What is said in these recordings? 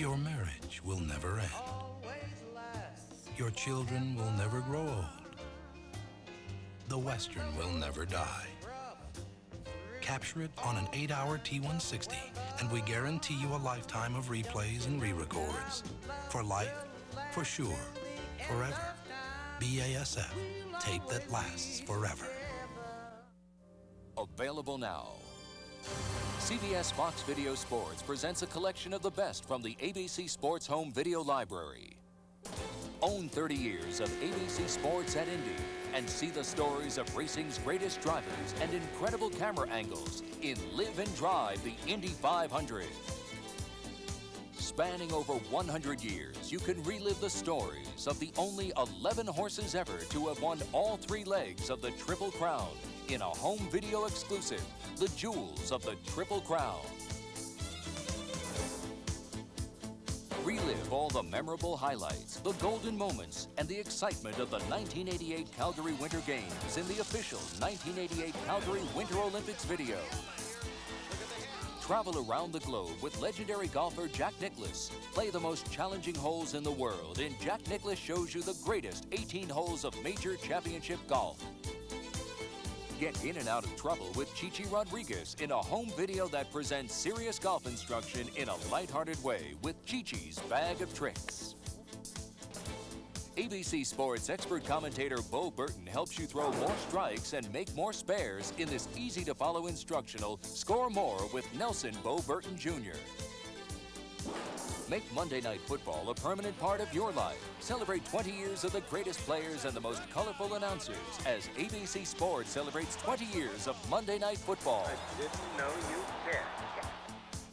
Your marriage will never end. Your children will never grow old. The Western will never die. Capture it on an 8-hour T160, and we guarantee you a lifetime of replays and re-records. For life, for sure, forever. BASF, tape that lasts forever. Available now. CBS Fox Video Sports presents a collection of the best from the ABC Sports Home Video Library. Own 30 years of ABC Sports at Indy and see the stories of racing's greatest drivers and incredible camera angles in Live and Drive the Indy 500. Spanning over 100 years, you can relive the stories of the only 11 horses ever to have won all 3 legs of the Triple Crown in a home video exclusive, The Jewels of the Triple Crown. Relive all the memorable highlights, the golden moments, and the excitement of the 1988 Calgary Winter Games in the official 1988 Calgary Winter Olympics video. Travel around the globe with legendary golfer Jack Nicklaus. Play the most challenging holes in the world, and Jack Nicklaus shows you the greatest 18 holes of major championship golf. Get in and out of trouble with Chichi Rodriguez in a home video that presents serious golf instruction in a lighthearted way with Chichi's Bag of Tricks. ABC Sports expert commentator Bo Burton helps you throw more strikes and make more spares in this easy-to-follow instructional Score More with Nelson Bo Burton Jr. Make Monday Night Football a permanent part of your life. Celebrate 20 years of the greatest players and the most colorful announcers as ABC Sports celebrates 20 years of Monday Night Football. I didn't know you cared.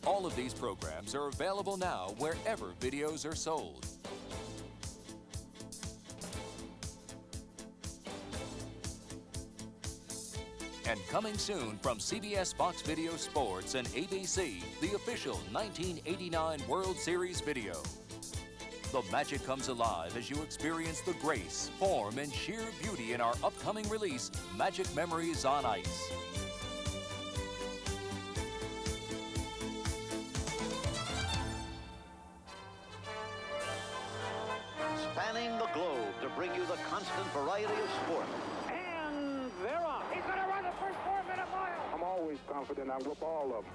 All of these programs are available now wherever videos are sold. And coming soon from CBS Fox Video Sports and ABC, the official 1989 World Series video. The magic comes alive as you experience the grace, form, and sheer beauty in our upcoming release, Magic Memories on Ice. Spanning the globe to bring you the constant variety of sport. And they're off. He's going to run the first 4-minute mile. I'm always confident I whip all of them.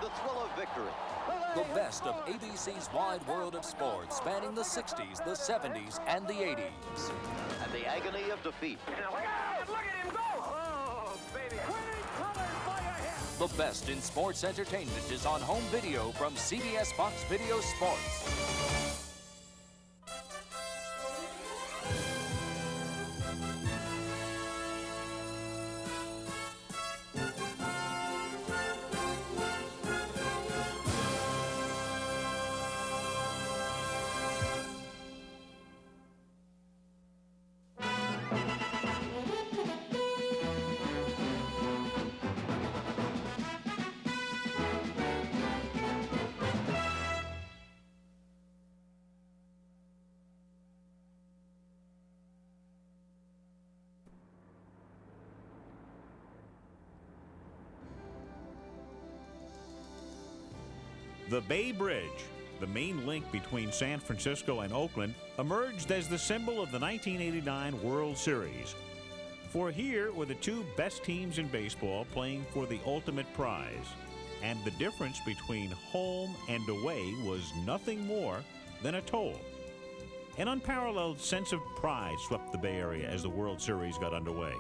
The thrill of victory. The best of ABC's wide world of sports, spanning the 60s, the 70s, and the 80s. And the agony of defeat. Now, look at him go! Oh, baby. Winning colors by a hit. The best in sports entertainment is on home video from CBS Fox Video Sports. The Bay Bridge, the main link between San Francisco and Oakland, emerged as the symbol of the 1989 World Series. For here were the 2 best teams in baseball playing for the ultimate prize. And the difference between home and away was nothing more than a toll. An unparalleled sense of pride swept the Bay Area as the World Series got underway.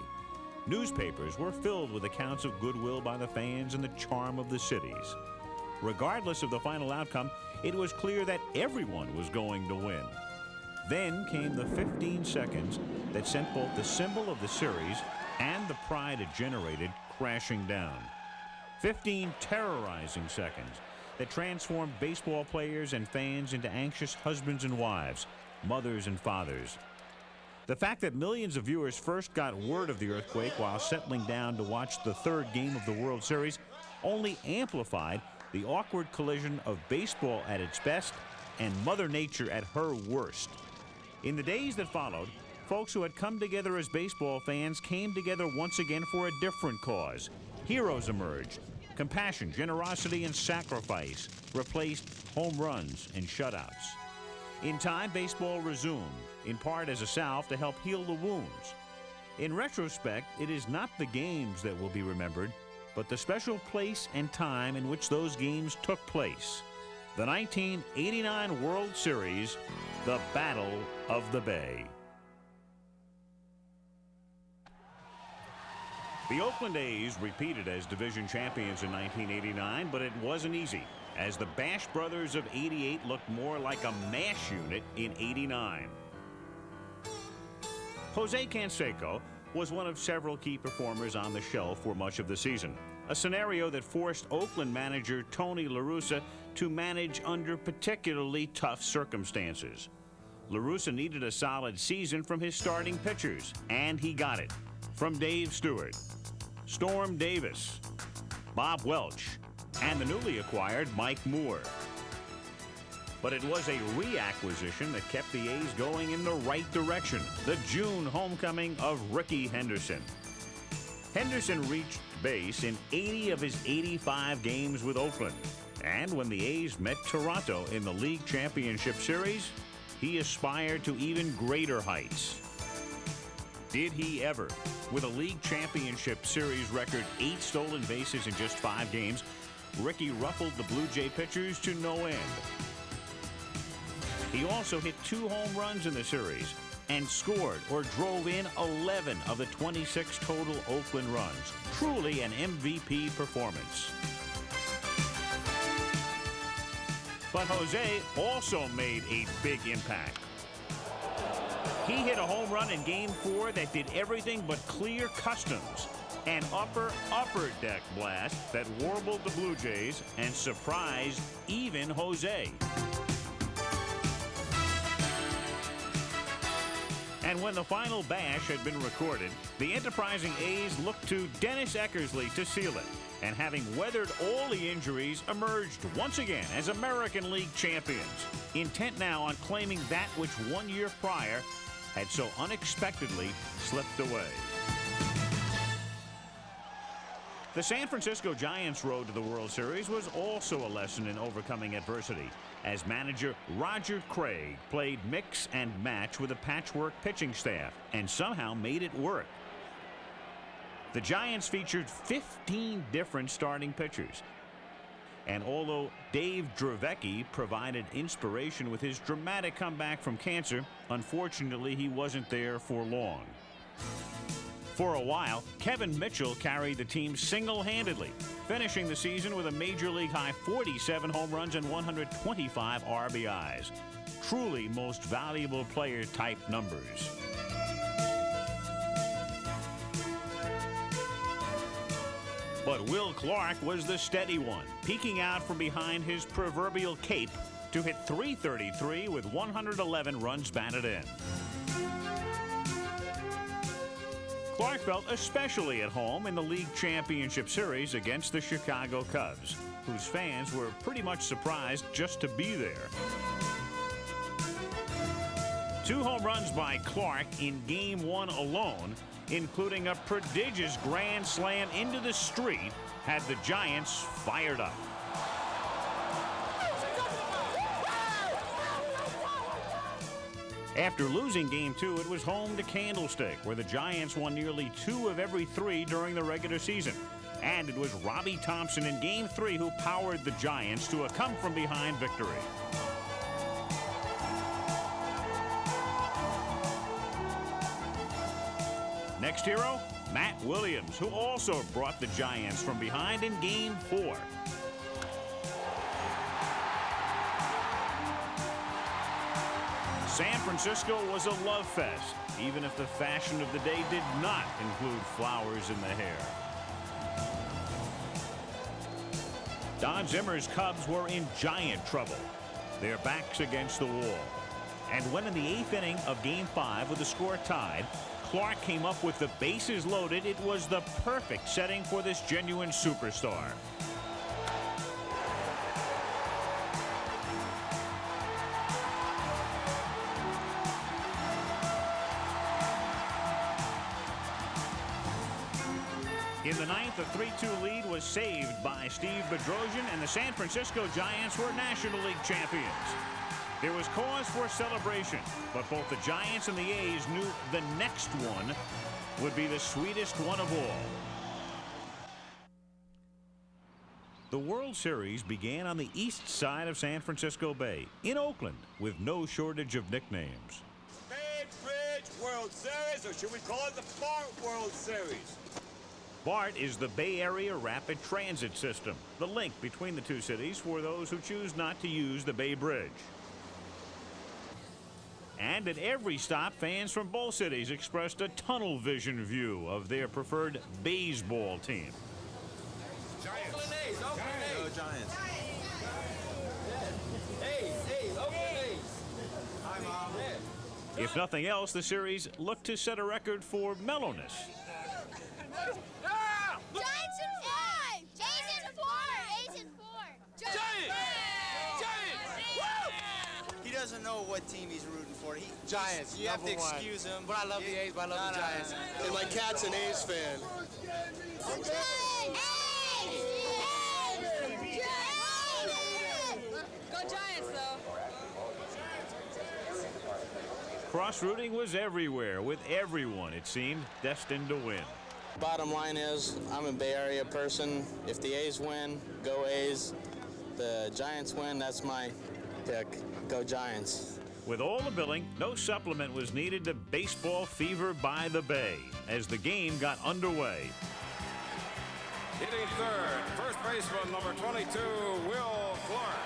Newspapers were filled with accounts of goodwill by the fans and the charm of the cities. Regardless of the final outcome, it was clear that everyone was going to win. Then came the 15 seconds that sent both the symbol of the series and the pride it generated crashing down. 15 terrorizing seconds that transformed baseball players and fans into anxious husbands and wives, mothers and fathers. The fact that millions of viewers first got word of the earthquake while settling down to watch the 3rd game of the World Series only amplified the awkward collision of baseball at its best and Mother Nature at her worst. In the days that followed, folks who had come together as baseball fans came together once again for a different cause. Heroes emerged. Compassion, generosity, and sacrifice replaced home runs and shutouts. In time, baseball resumed, in part as a salve to help heal the wounds. In retrospect, it is not the games that will be remembered, but the special place and time in which those games took place. The 1989 World Series, the Battle of the Bay. The Oakland A's repeated as division champions in 1989, but it wasn't easy, as the Bash Brothers of '88 looked more like a MASH unit in '89. Jose Canseco was one of several key performers on the shelf for much of the season, a scenario that forced Oakland manager Tony La Russa to manage under particularly tough circumstances. La Russa needed a solid season from his starting pitchers, and he got it from Dave Stewart, Storm Davis, Bob Welch, and the newly acquired Mike Moore. But it was a reacquisition that kept the A's going in the right direction, the June homecoming of Rickey Henderson. Henderson reached base in 80 of his 85 games with Oakland, and when the A's met Toronto in the League Championship Series, he aspired to even greater heights. Did he ever? With a League Championship Series record 8 stolen bases in just 5 games, Rickey ruffled the Blue Jay pitchers to no end. He also hit 2 home runs in the series and scored or drove in 11 of the 26 total Oakland runs. Truly an MVP performance. But Jose also made a big impact. He hit a home run in Game 4 that did everything but clear customs. An upper deck blast that warbled the Blue Jays and surprised even Jose. And when the final bash had been recorded, the enterprising A's looked to Dennis Eckersley to seal it, and having weathered all the injuries, emerged once again as American League champions, intent now on claiming that which 1 year prior had so unexpectedly slipped away. The San Francisco Giants' road to the World Series was also a lesson in overcoming adversity, as manager Roger Craig played mix and match with a patchwork pitching staff and somehow made it work. The Giants featured 15 different starting pitchers. And although Dave Dravecki provided inspiration with his dramatic comeback from cancer, unfortunately he wasn't there for long. For a while, Kevin Mitchell carried the team single-handedly, finishing the season with a Major League high 47 home runs and 125 RBIs. Truly most valuable player type numbers. But Will Clark was the steady one, peeking out from behind his proverbial cape to hit .333 with 111 runs batted in. Clark felt especially at home in the League Championship Series against the Chicago Cubs, whose fans were pretty much surprised just to be there. 2 home runs by Clark in Game 1 alone, including a prodigious grand slam into the street, had the Giants fired up. After losing Game 2, it was home to Candlestick, where the Giants won nearly 2 of every 3 during the regular season. And it was Robbie Thompson in Game 3 who powered the Giants to a come-from-behind victory. Next hero, Matt Williams, who also brought the Giants from behind in Game 4. San Francisco was a love fest, even if the fashion of the day did not include flowers in the hair. Don Zimmer's Cubs were in giant trouble, their backs against the wall. And when in the 8th inning of Game 5 with the score tied, Clark came up with the bases loaded, it was the perfect setting for this genuine superstar. In the ninth, a 3-2 lead was saved by Steve Bedrosian, and the San Francisco Giants were National League champions. There was cause for celebration, but both the Giants and the A's knew the next one would be the sweetest one of all. The World Series began on the east side of San Francisco Bay, in Oakland, with no shortage of nicknames. Bay Bridge World Series, or should we call it the BART World Series? BART is the Bay Area Rapid Transit System, the link between the two cities for those who choose not to use the Bay Bridge. And at every stop, fans from both cities expressed a tunnel vision view of their preferred baseball team. Giants. Oakland A's. Oakland A's. Go Giants. A's. Oakland A's. Hi, Mom. If nothing else, the series looked to set a record for mellowness. Giants in 5! A's in 4! A's in 4! Giants! Woo! He doesn't know what team he's rooting for. Giants. You have to excuse him. But I love the A's, but I love the Giants. And my cat's an A's fan. Go Giants, though. Cross-rooting was everywhere, with everyone, it seemed, destined to win. Bottom line is, I'm a Bay Area person. If the A's win, go A's. The Giants win, that's my pick. Go Giants. With all the billing, no supplement was needed to baseball fever by the Bay as the game got underway. Hitting third, first baseman number 22, Will Clark.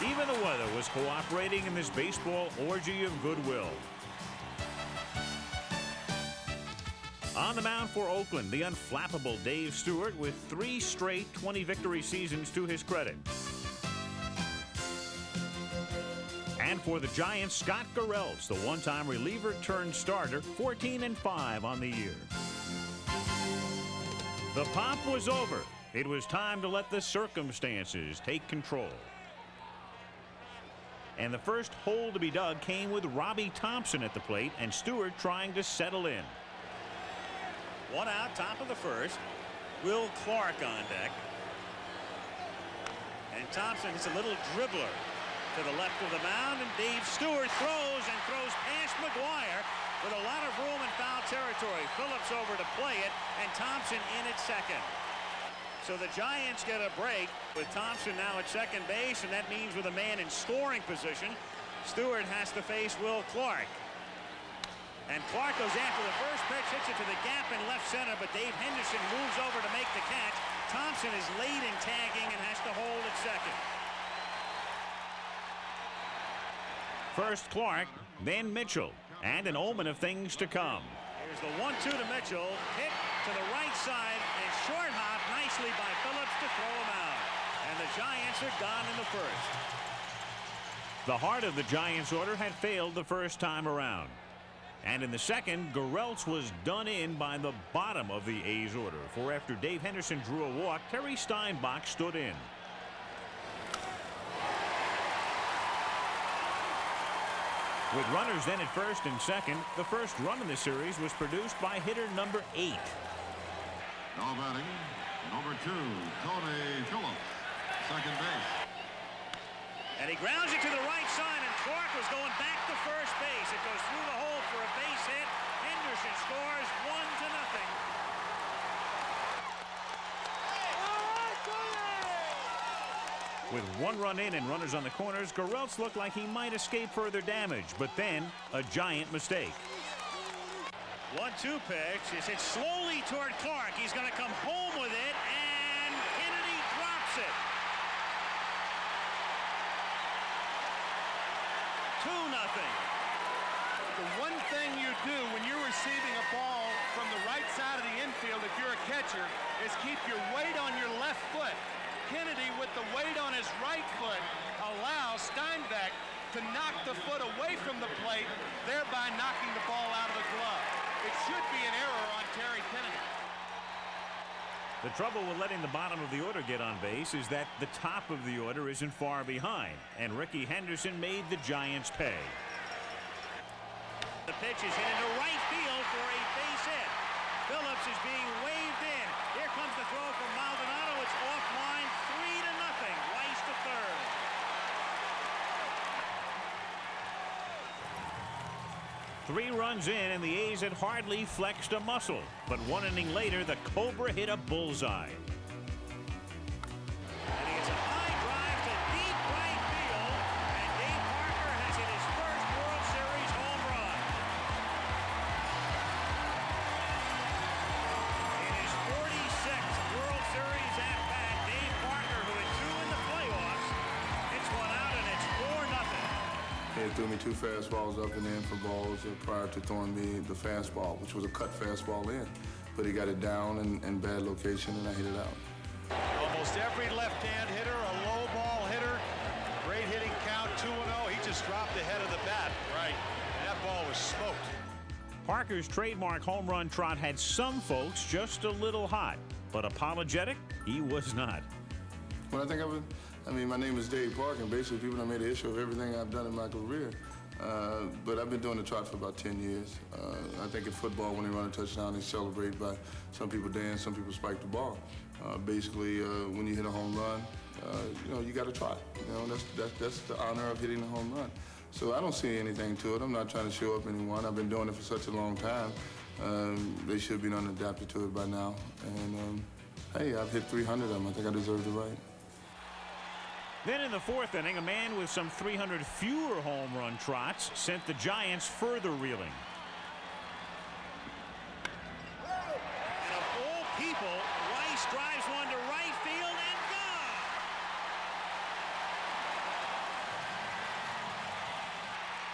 Even the weather was cooperating in this baseball orgy of goodwill. On the mound for Oakland, the unflappable Dave Stewart with 3 straight 20-victory seasons to his credit. And for the Giants, Scott Garrelts, the one-time reliever turned starter, 14-5 on the year. The pomp was over. It was time to let the circumstances take control. And the first hole to be dug came with Robbie Thompson at the plate and Stewart trying to settle in. One out, top of the first. Will Clark on deck. And Thompson is a little dribbler to the left of the mound, and Dave Stewart throws past McGuire with a lot of room in foul territory. Phillips over to play it, and Thompson in at second. So the Giants get a break with Thompson now at second base, and that means with a man in scoring position, Stewart has to face Will Clark. And Clark goes after the first pitch, hits it to the gap in left center, but Dave Henderson moves over to make the catch. Thompson is late in tagging and has to hold at second. First Clark, then Mitchell, and an omen of things to come. Here's the 1-2 to Mitchell, hit to the right side, and short hop nicely by Phillips to throw him out. And the Giants are gone in the first. The heart of the Giants order had failed the first time around. And in the second, Garrelts was done in by the bottom of the A's order, for after Dave Henderson drew a walk, Terry Steinbach stood in. With runners then at first and second, the first run in the series was produced by hitter number 8. Now batting, number 2, Tony Phillips, second base. And he grounds it to the right side, and Clark was going back to first base. It goes through the hole for a base hit. Henderson scores 1-0. With 1 run in and runners on the corners, Garrelts looked like he might escape further damage, but then a giant mistake. 1-2 pitch is hit slowly toward Clark. He's going to come home with it, and Kennedy drops it. 2-0. The one thing you do when you're receiving a ball from the right side of the infield, if you're a catcher, is keep your weight on your left foot. Kennedy, with the weight on his right foot, allows Steinbach to knock the foot away from the plate, thereby knocking the ball out of the glove. It should be an error on Terry Kennedy. The trouble with letting the bottom of the order get on base is that the top of the order isn't far behind, and Ricky Henderson made the Giants pay. The pitch is hit into right field for a base 3 runs in, and the A's had hardly flexed a muscle. But 1 inning later, the Cobra hit a bullseye. And he gets a high drive to deep right field, and Dave Parker has hit his first World Series home run. In his 46th World Series at-bat, Dave Parker, who had 2 in the playoffs, hits one out, and it's 4-0. He threw me 2 fastballs up and in for balls prior to throwing me the fastball, which was a cut fastball in. But he got it down in bad location, and I hit it out. Almost every left-hand hitter, a low ball hitter, great hitting count, 2-0. He just dropped the head of the bat. Right. That ball was smoked. Parker's trademark home run trot had some folks just a little hot, but apologetic, he was not. When I think of it, I mean, my name is Dave Parker, and basically people have made an issue of everything I've done in my career. But I've been doing the trot for about 10 years. I think in football, when they run a touchdown, they celebrate by some people dance, some people spike the ball. Basically, when you hit a home run, you know, you got to trot. You know, that's the honor of hitting a home run. So I don't see anything to it. I'm not trying to show up anyone. I've been doing it for such a long time. They should be adapted to it by now. And hey, I've hit 300 of them. I think I deserve the right. Then in the 4th inning, a man with some 300 fewer home run trots sent the Giants further reeling. And of all people, Rice drives one to right field and gone.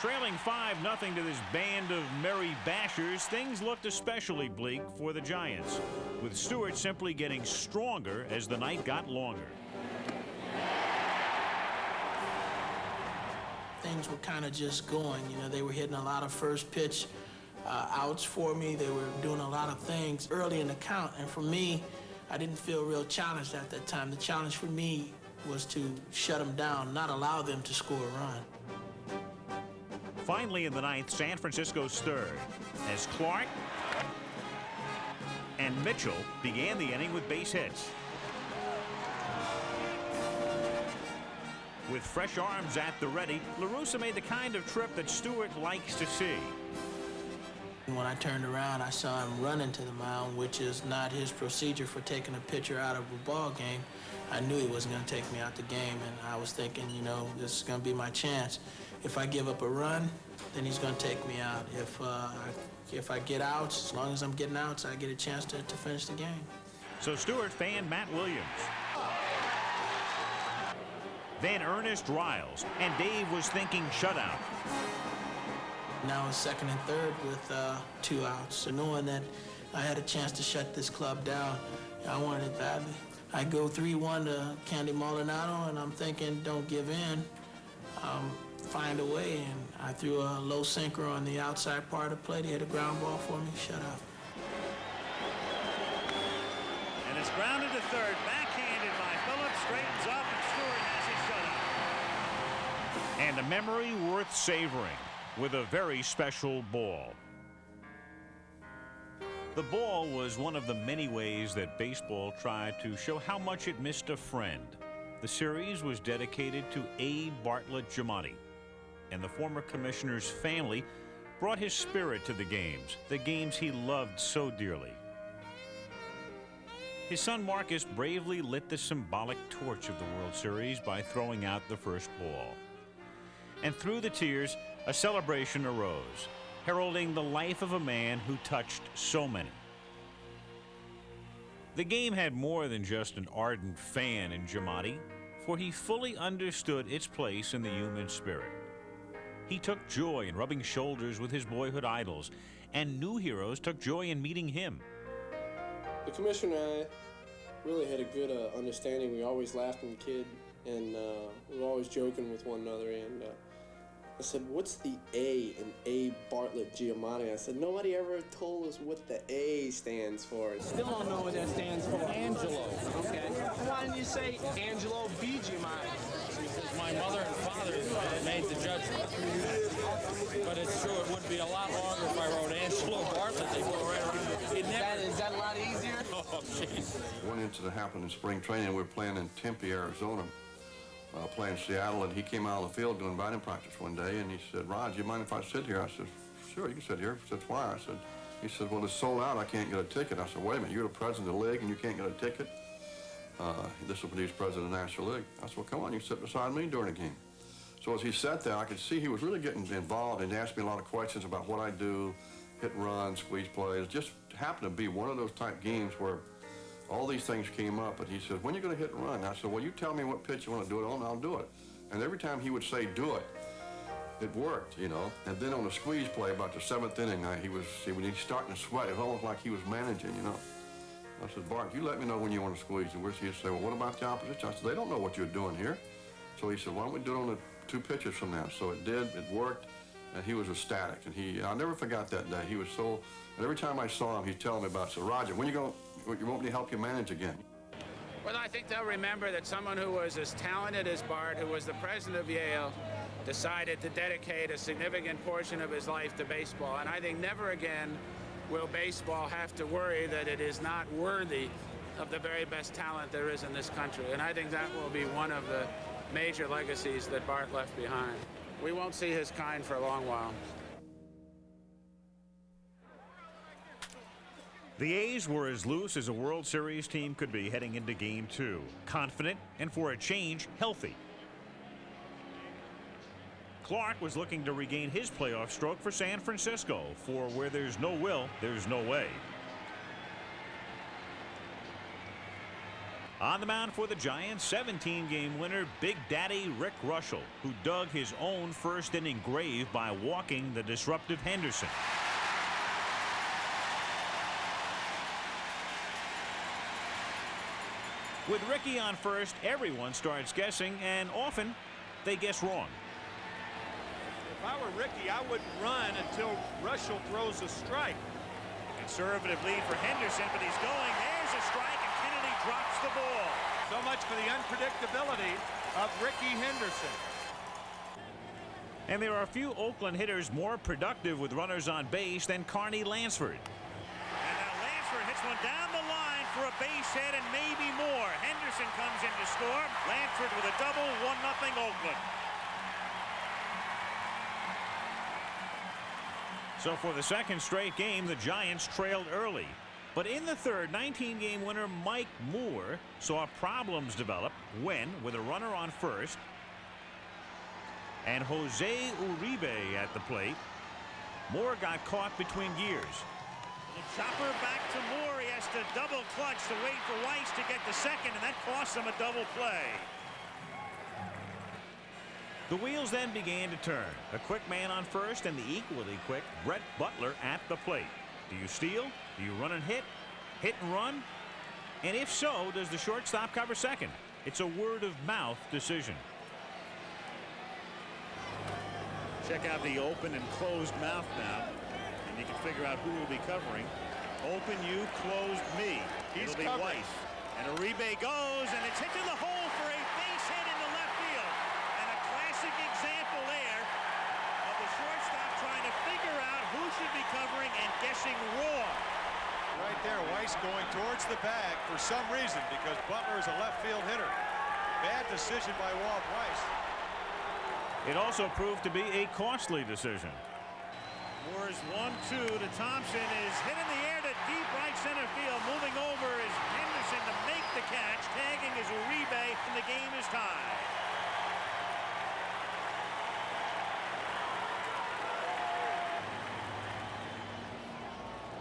Trailing 5-0 to this band of merry bashers, things looked especially bleak for the Giants, with Stewart simply getting stronger as the night got longer. Things were kind of just going. You know, they were hitting a lot of first pitch outs for me. They were doing a lot of things early in the count. And for me, I didn't feel real challenged at that time. The challenge for me was to shut them down, not allow them to score a run. Finally in the 9th, San Francisco stirred as Clark and Mitchell began the inning with base hits. With fresh arms at the ready, La Russa made the kind of trip that Stewart likes to see. When I turned around, I saw him running to the mound, which is not his procedure for taking a pitcher out of a ball game. I knew he wasn't going to take me out the game, and I was thinking, you know, this is going to be my chance. If I give up a run, then he's going to take me out. If I get outs, as long as I'm getting outs, I get a chance to finish the game. So Stewart fanned Matt Williams. Then Ernest Riles, and Dave was thinking shutout. Now it's 2nd and 3rd with 2 outs. So knowing that I had a chance to shut this club down, I wanted it badly. I go 3-1 to Candy Maldonado, and I'm thinking, don't give in. Find a way, and I threw a low sinker on the outside part of the plate. He hit a ground ball for me, shut up. And it's grounded to 3rd, backhanded by Phillips, straightens up, and Stewart has his shutout. And a memory worth savoring with a very special ball. The ball was one of the many ways that baseball tried to show how much it missed a friend. The series was dedicated to A. Bartlett Giamatti, and the former commissioner's family brought his spirit to the games he loved so dearly. His son Marcus bravely lit the symbolic torch of the World Series by throwing out the first ball. And through the tears, a celebration arose, heralding the life of a man who touched so many. The game had more than just an ardent fan in Giamatti, for he fully understood its place in the human spirit. He took joy in rubbing shoulders with his boyhood idols, and new heroes took joy in meeting him. The commissioner and I really had a good understanding. We always laughed when a kid, and we were always joking with one another. And I said, "What's the A in A. Bartlett Giamatti?" I said, "Nobody ever told us what the A stands for." Still don't know what that stands for. Angelo. Okay. Why didn't you say Angelo B. Giamatti? Because my mother and father made the judgment. But it's true, it would be a lot longer if I wrote Angelo Bartlett. They go right around. Is that a lot easier? Oh, jeez. One incident happened in spring training. We were playing in Tempe, Arizona, playing Seattle, and he came out of the field doing batting practice one day, and he said, "Rod, do you mind if I sit here?" I said, sure, you can sit here. I said, why? He said, well, it's sold out. I can't get a ticket. I said, wait a minute, you're the president of the league and you can't get a ticket? This is when he was president of the National League. I said, well, come on, you can sit beside me during the game. So as he sat there, I could see he was really getting involved and asked me a lot of questions about what I do, hit and run, squeeze plays. Just happened to be one of those type games where all these things came up, and he said, when are you going to hit and run? And I said, well, you tell me what pitch you want to do it on, and I'll do it. And every time he would say, do it, it worked, you know. And then on the squeeze play, about the 7th inning, when he was starting to sweat, it was almost like he was managing, you know. I said, Bart, you let me know when you want to squeeze. And he'd say, well, what about the opposition? I said, they don't know what you're doing here. So he said, why don't we do it on the 2 pitches from now? So it did, it worked, and he was ecstatic. And I'll never forget that day. He was so, and every time I saw him, he'd tell me about it. So, Roger, when you want me to help you manage again? Well, I think they'll remember that someone who was as talented as Bart, who was the president of Yale, decided to dedicate a significant portion of his life to baseball. And I think never again will baseball have to worry that it is not worthy of the very best talent there is in this country. And I think that will be one of the major legacies that Bart left behind. We won't see his kind for a long while. The A's were as loose as a World Series team could be heading into Game 2. Confident and, for a change, healthy. Clark was looking to regain his playoff stroke for San Francisco, for where there's no will, there's no way. On the mound for the Giants, 17-game winner, Big Daddy Rick Russell, who dug his own first-inning grave by walking the disruptive Henderson. With Ricky on first, everyone starts guessing, and often they guess wrong. If I were Ricky, I wouldn't run until Russell throws a strike. Conservative lead for Henderson, but he's going. There's a strike, and Kennedy drops the ball. So much for the unpredictability of Ricky Henderson. And there are a few Oakland hitters more productive with runners on base than Carney Lansford. And now Lansford hits one down the line for a base hit and maybe more. Henderson comes in to score. Lansford with a double, 1-0 Oakland. So for the second straight game, the Giants trailed early. But in the third, 19-game winner Mike Moore saw problems develop when, with a runner on first and Jose Uribe at the plate, Moore got caught between gears. The chopper back to Moore. He has to double clutch to wait for Weiss to get the second, and that costs him a double play. The wheels then began to turn. A quick man on first and the equally quick Brett Butler at the plate. Do you steal? Do you run and hit? Hit and run? And if so, does the shortstop cover second? It's a word-of-mouth decision. Check out the open and closed mouth now, and you can figure out who will be covering. Open you, closed me. It'll be Weiss. And Uribe goes, and it's hit to the hole for a base hit into left field. And a classic example there of the shortstop trying to figure out who should be covering and guessing wrong. Right there, Weiss going towards the bag for some reason because Butler is a left field hitter. Bad decision by Walt Weiss. It also proved to be a costly decision. Moore's 1-2 to Thompson is hit in the air to deep right center field. Moving over is Henderson to make the catch. Tagging is Uribe, and the game is tied.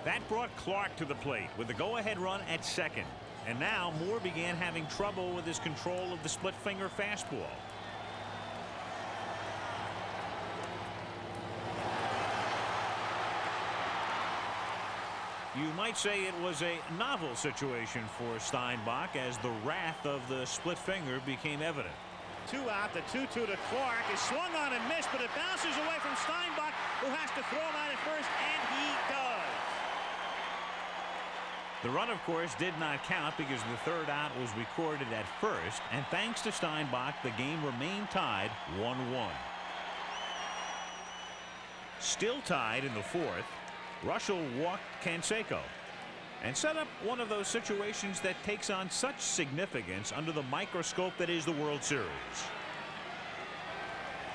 That brought Clark to the plate with the go-ahead run at second. And now Moore began having trouble with his control of the split-finger fastball. You might say it was a novel situation for Steinbach as the wrath of the split finger became evident. 2 out, the 2-2 to Clark is swung on and missed, but it bounces away from Steinbach, who has to throw him out at first, and he does. The run, of course, did not count because the third out was recorded at first, and thanks to Steinbach, the game remained tied 1-1. Still tied in the fourth, Russell walked Canseco and set up one of those situations that takes on such significance under the microscope that is the World Series.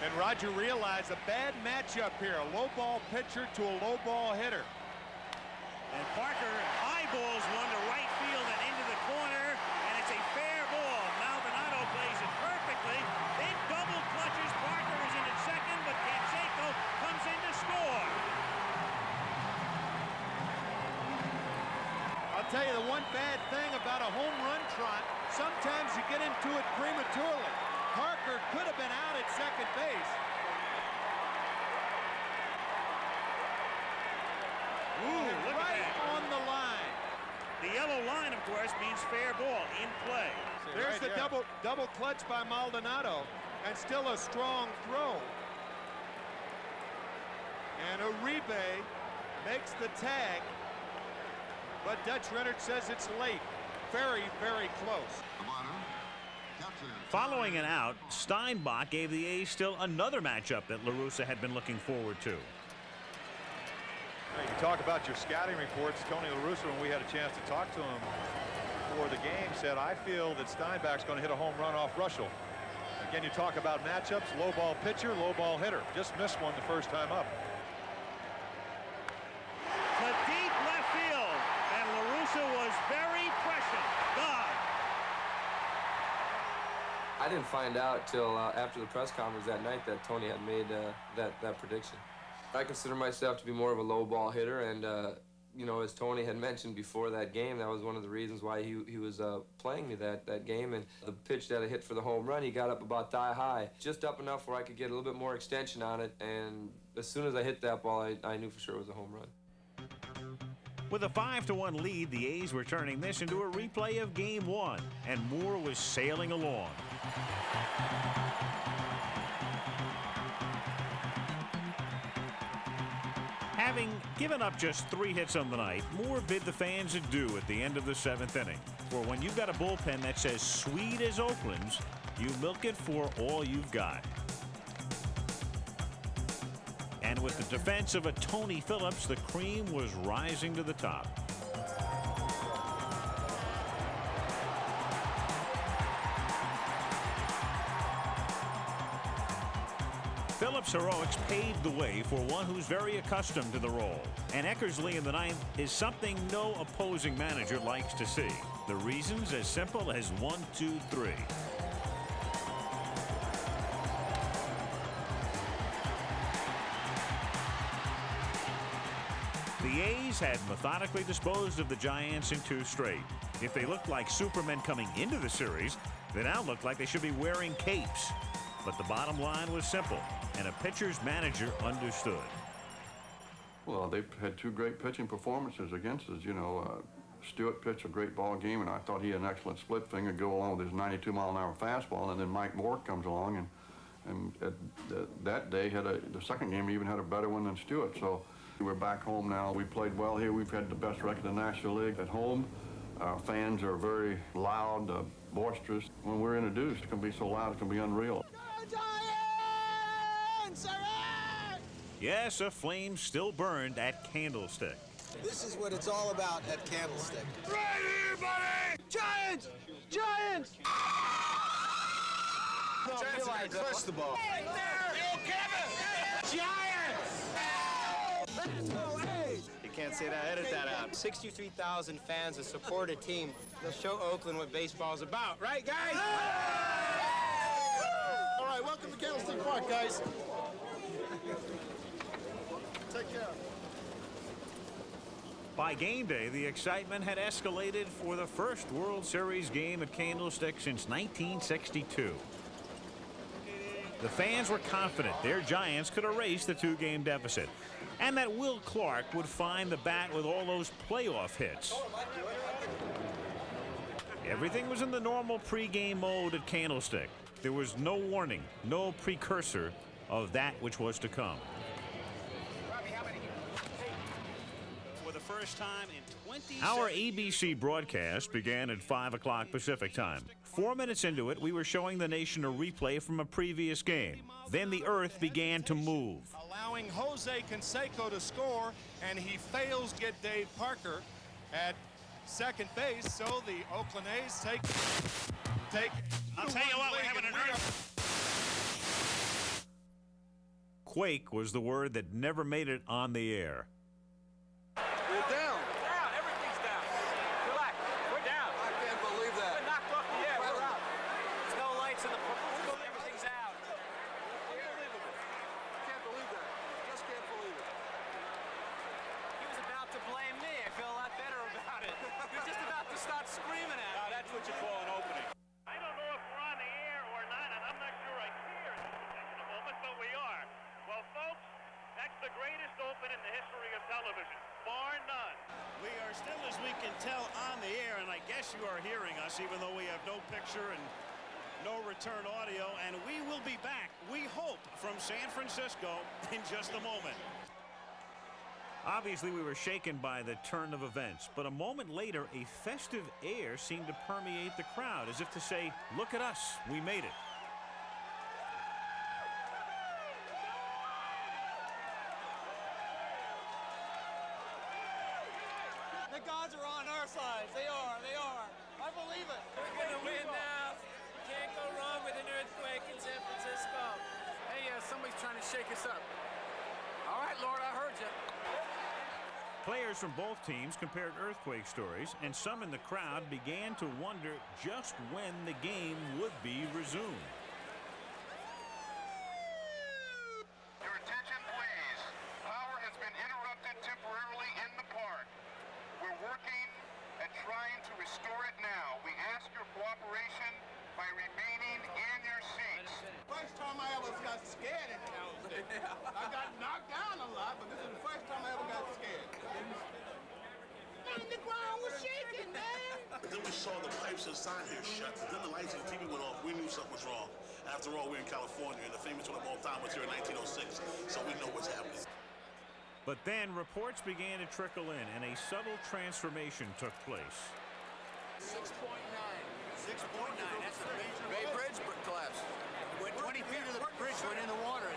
And Roger realized a bad matchup here, a low ball pitcher to a low ball hitter. And Parker eyeballs one to right field and into the corner, and it's a fair ball. Maldonado plays it perfectly. Big double clutches. Parker is in at second, but Canseco comes in to score. I'll tell you the one bad thing about a home run trot, sometimes you get into it prematurely. Parker could have been out at second base. Ooh, look right at that. On the line. The yellow line, of course, means fair ball in play. There's the double clutch by Maldonado, and still a strong throw. And Uribe makes the tag, but Dutch Rennert says it's late. Very, very close. Following an out, Steinbach gave the A's still another matchup that La Russa had been looking forward to. You talk about your scouting reports. Tony La Russa, when we had a chance to talk to him before the game, said, I feel that Steinbach's going to hit a home run off Russell. Again, you talk about matchups, low ball pitcher, low ball hitter. Just missed one the first time up. To deep left field, and La Russa was very prescient. God. I didn't find out till after the press conference that night that Tony had made that prediction. I consider myself to be more of a low ball hitter, and you know, as Tony had mentioned before that game, that was one of the reasons why he was playing me that game. And the pitch that I hit for the home run, he got up about thigh high, just up enough where I could get a little bit more extension on it. And as soon as I hit that ball, I knew for sure it was a home run. With a 5-1 lead, the A's were turning this into a replay of Game 1, and Moore was sailing along. Having given up just 3 hits on the night, Moore bid the fans adieu at the end of the 7th inning. For when you've got a bullpen that's as sweet as Oakland's, you milk it for all you've got. And with the defense of a Tony Phillips, the cream was rising to the top. Phillips' heroics paved the way for one who's very accustomed to the role. And Eckersley in the 9th is something no opposing manager likes to see. The reason's as simple as 1, 2, 3. The A's had methodically disposed of the Giants in 2 straight. If they looked like Supermen coming into the series, they now look like they should be wearing capes. But the bottom line was simple, and a pitcher's manager understood. Well, they've had 2 great pitching performances against us. You know, Stewart pitched a great ball game, and I thought he had an excellent split finger go along with his 92-mile-an-hour fastball, and then Mike Moore comes along, and that day the second game even had a better one than Stewart. So we're back home now. We played well here. We've had the best record in the National League at home. Our fans are very loud, boisterous. When we're introduced, it can be so loud, it can be unreal. Yes, a flame still burned at Candlestick. This is what it's all about at Candlestick. Right here, buddy! Giants! Giants! Giants are gonna crush the ball. Right there! Yo, Kevin! Giants! Let's go, A's! You can't say that. Edit that out. 63,000 fans that support a team. They'll show Oakland what baseball's about. Right, guys? All right, welcome to Candlestick Park, guys. Take care. By game day, the excitement had escalated for the first World Series game at Candlestick since 1962. The fans were confident their Giants could erase the 2-game deficit, and that Will Clark would find the bat with all those playoff hits. Everything was in the normal pregame mode at Candlestick. There was no warning, no precursor of that which was to come. For the first time in 20 Our ABC broadcast began at 5 o'clock Pacific time. 4 minutes into it, we were showing the nation a replay from a previous game. Then the earth began to move. Allowing Jose Canseco to score, and he fails to get Dave Parker at second base, so the Oakland A's take I'll tell you what, we're having an Quake was the word that never made it on the air. We're down. Down. Everything's down. Relax. We're down. I can't believe that. We're knocked off the air. We're out. There's no lights in the pool. Everything's out. Unbelievable. Can't believe that. Just can't believe it. He was about to blame me. I feel a lot better about it. He was just about to start screaming at me. That's what you call an opening. I don't know if we're on the air or not, and I'm not sure I care at this moment, but we are. Well, folks, that's the greatest open in the history of television, bar none. We are still, as we can tell, on the air, and I guess you are hearing us, even though we have no picture and no return audio, and we will be back, we hope, from San Francisco in just a moment. Obviously, we were shaken by the turn of events, but a moment later, a festive air seemed to permeate the crowd, as if to say, look at us, we made it. The gods are on our side. They are. They are. I believe it. We're going to win now. Can't go wrong with an earthquake in San Francisco. Hey, somebody's trying to shake us up. All right, Lord, I heard you. Players from both teams compared earthquake stories, and some in the crowd began to wonder just when the game would be resumed. Your attention, please. Power has been interrupted temporarily in the park. We're working at trying to restore it now. We ask your cooperation by remaining in your seats. First time I ever got scared in town. I got knocked down a lot, but this is the first time I ever got scared. Man, the ground was shaking, man. Then we saw the pipes inside here shut. Then the lights and TV went off. We knew something was wrong. After all, we're in California, and the famous one of all time was here in 1906, so we know what's happening. But then reports began to trickle in, and a subtle transformation took place. 6.9. 6.9. That's a major Bay Bridge collapse. Went 20 feet of the bridge went in the water.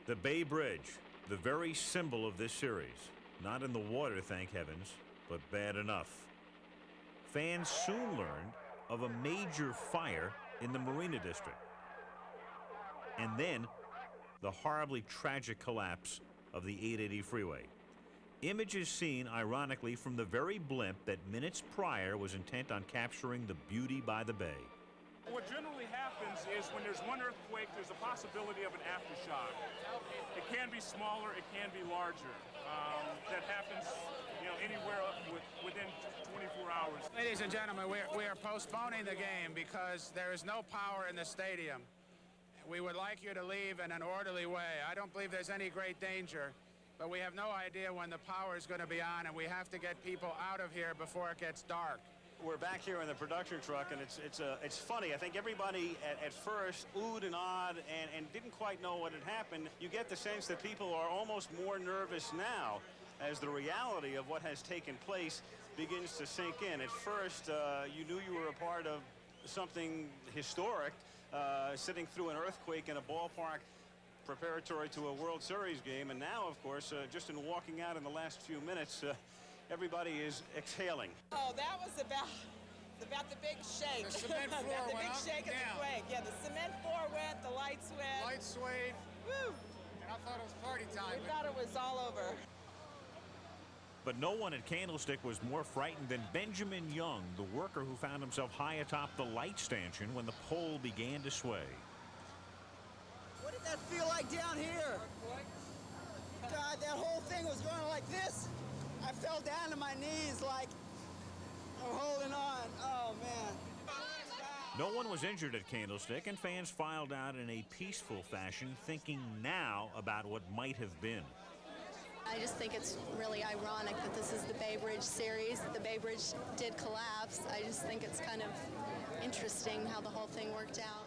The Bay Bridge, the very symbol of this series. Not in the water, thank heavens, but bad enough. Fans soon learned of a major fire in the Marina District. And then the horribly tragic collapse of the 880 freeway. Images seen, ironically, from the very blimp that minutes prior was intent on capturing the beauty by the bay. What generally happens is when there's one earthquake, there's a possibility of an aftershock. It can be smaller, it can be larger. That happens, anywhere within 24 hours. Ladies and gentlemen, we are postponing the game because there is no power in the stadium. We would like you to leave in an orderly way. I don't believe there's any great danger, but we have no idea when the power is going to be on, and we have to get people out of here before it gets dark. We're back here in the production truck, and it's funny. I think everybody at first oohed and awed and didn't quite know what had happened. You get the sense that people are almost more nervous now as the reality of what has taken place begins to sink in. At first, you knew you were a part of something historic, sitting through an earthquake in a ballpark preparatory to a World Series game, and now, of course, just in walking out in the last few minutes, everybody is exhaling. Oh, that was about the big shake. The cement floor the went big up shake and of down. the quake. Yeah, the cement floor went, the lights went. Lights swayed. Woo! And I thought it was party time. We thought it was all over. But no one at Candlestick was more frightened than Benjamin Young, the worker who found himself high atop the light stanchion when the pole began to sway. What did that feel like down here? God, that whole thing was going like this. I fell down to my knees like I'm holding on. Oh, man. No one was injured at Candlestick, and fans filed out in a peaceful fashion, thinking now about what might have been. I just think it's really ironic that this is the Bay Bridge series. The Bay Bridge did collapse. I just think it's kind of interesting how the whole thing worked out.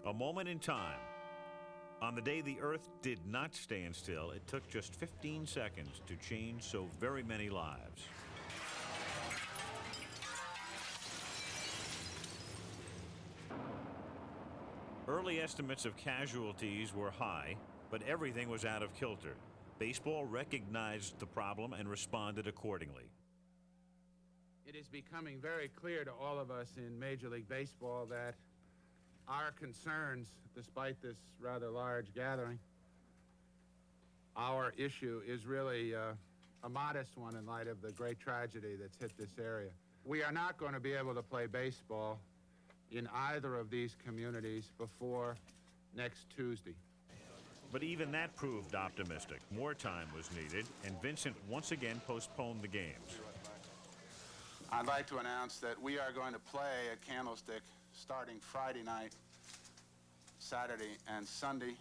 A moment in time. On the day the Earth did not stand still, it took just 15 seconds to change so very many lives. Early estimates of casualties were high, but everything was out of kilter. Baseball recognized the problem and responded accordingly. It is becoming very clear to all of us in Major League Baseball that our concerns, despite this rather large gathering, our issue is really a modest one in light of the great tragedy that's hit this area. We are not going to be able to play baseball in either of these communities before next Tuesday. But even that proved optimistic. More time was needed, and Vincent once again postponed the games. I'd like to announce that we are going to play at Candlestick starting Friday night, Saturday, and Sunday,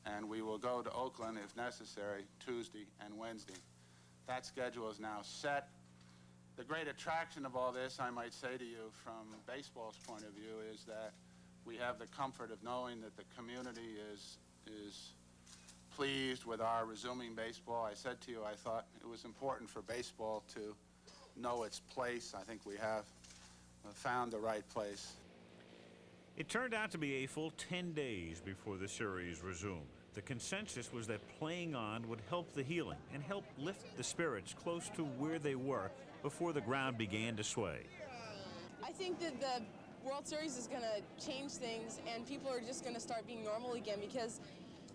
and we will go to Oakland, if necessary, Tuesday and Wednesday. That schedule is now set. The great attraction of all this, I might say to you, from baseball's point of view, is that we have the comfort of knowing that the community is pleased with our resuming baseball. I said to you, I thought it was important for baseball to know its place. I think we have found the right place. It turned out to be a full 10 days before the series resumed. The consensus was that playing on would help the healing and help lift the spirits close to where they were before the ground began to sway. I think that the World Series is going to change things, and people are just going to start being normal again, because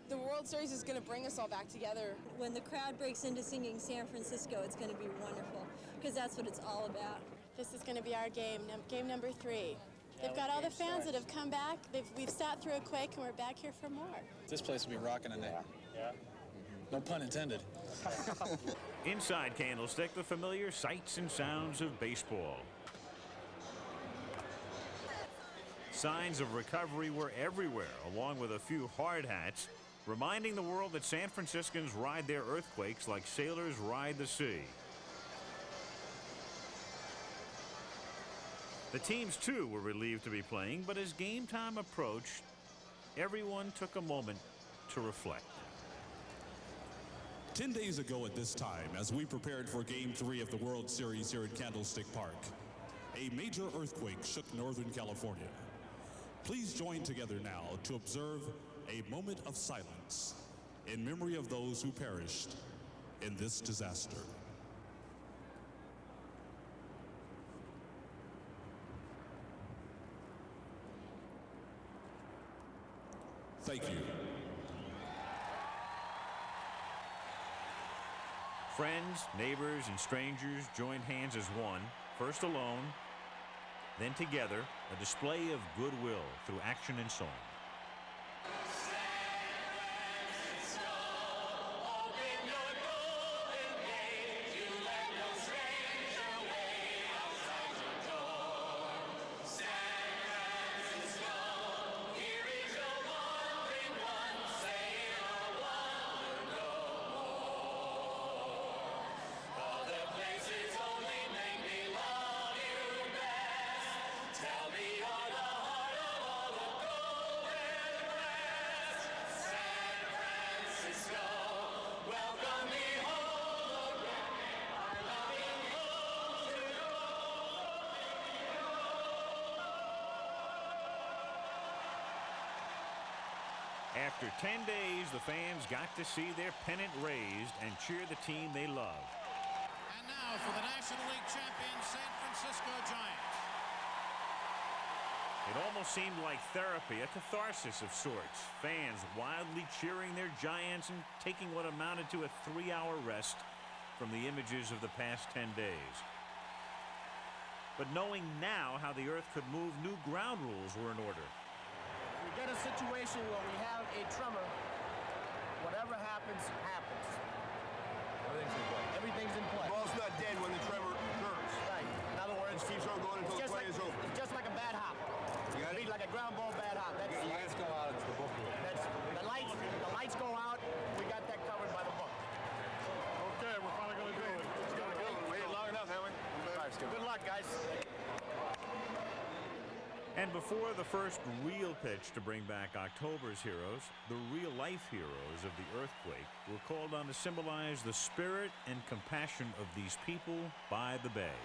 the World Series is going to bring us all back together. When the crowd breaks into singing San Francisco, it's going to be wonderful, because that's what it's all about. This is going to be our game, game number 3. They've got all the fans that have come back. We've sat through a quake, and we're back here for more. This place will be rocking in there. Yeah. No pun intended. Inside Candlestick, the familiar sights and sounds of baseball. Signs of recovery were everywhere, along with a few hard hats, reminding the world that San Franciscans ride their earthquakes like sailors ride the sea. The teams, too, were relieved to be playing, but as game time approached, everyone took a moment to reflect. 10 days ago at this time, as we prepared for Game 3 of the World Series here at Candlestick Park, a major earthquake shook Northern California. Please join together now to observe a moment of silence in memory of those who perished in this disaster. Thank you. Friends, neighbors, and strangers joined hands as one, first alone, then together, a display of goodwill through action and song. After 10 days, the fans got to see their pennant raised and cheer the team they love. And now for the National League champion San Francisco Giants. It almost seemed like therapy, a catharsis of sorts. Fans wildly cheering their Giants and taking what amounted to a 3-hour rest from the images of the past 10 days. But knowing now how the Earth could move, new ground rules were in order. We get a situation where we have a tremor, whatever happens, happens. Everything's in play. The ball's not dead when the tremor occurs. Right. In other words, it keeps on going until the play is over. It's just like a bad hop. You got it? Like a ground ball bad hop. That's, you guys go out. It's the book rule. That's the lights go out. We got that covered by the book. Okay, we're finally going to do it. Let's go. We waited long enough, haven't we? Good luck, guys. And before the first real pitch to bring back October's heroes, the real-life heroes of the earthquake were called on to symbolize the spirit and compassion of these people by the bay.